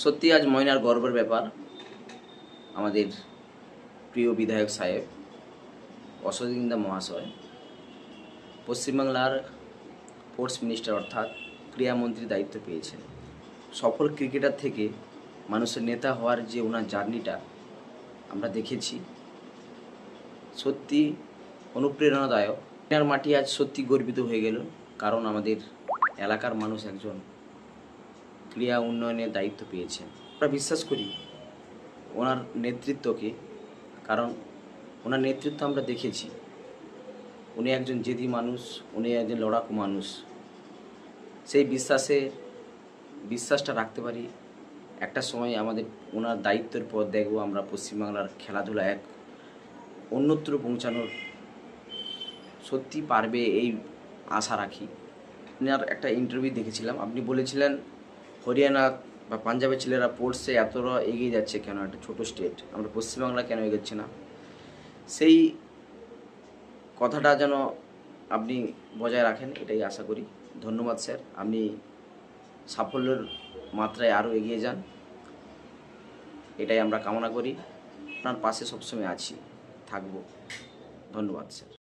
সত্যি আজ ময়নার গর্বের ব্যাপার। আমাদের প্রিয় বিধায়ক সাহেব অশোকদিন্দা মহাশয় পশ্চিমবাংলার স্পোর্টস মিনিস্টার অর্থাৎ ক্রীড়ামন্ত্রীর দায়িত্ব পেয়েছেন। সফল ক্রিকেটার থেকে মানুষের নেতা হওয়ার যে ওনার জার্নিটা আমরা দেখেছি, সত্যি অনুপ্রেরণাদায়ক। ময়নার মাটি আজ সত্যি গর্বিত হয়ে গেল, কারণ আমাদের এলাকার মানুষ একজন ক্রীড়া উন্নয়নের দায়িত্ব পেয়েছেন। আমরা বিশ্বাস করি ওনার নেতৃত্বকে, কারণ ওনার নেতৃত্ব আমরা দেখেছি। উনি একজন জেদি মানুষ, উনি একজন লড়াকু মানুষ। সেই বিশ্বাসটা রাখতে পারি। একটা সময় আমাদের ওনার দায়িত্বের পর দেখব আমরা পশ্চিমবাংলার খেলাধুলা এক অন্যত্র পৌঁছানোর সত্যি পারবে, এই আশা রাখি। আপনার একটা ইন্টারভিউ দেখেছিলাম, আপনি বলেছিলেন হরিয়ানা বা পাঞ্জাবের ছেলেরা স্পোর্টসে এতটা এগিয়ে যাচ্ছে কেন, একটা ছোটো স্টেট, আমরা পশ্চিমবাংলা কেন এগোচ্ছে না। সেই কথাটা যেন আপনি বজায় রাখেন, এটাই আশা করি। ধন্যবাদ স্যার, আপনি সাফল্যের মাত্রায় আরও এগিয়ে যান, এটাই আমরা কামনা করি। আপনার পাশে সবসময় আছি, থাকবো। ধন্যবাদ স্যার।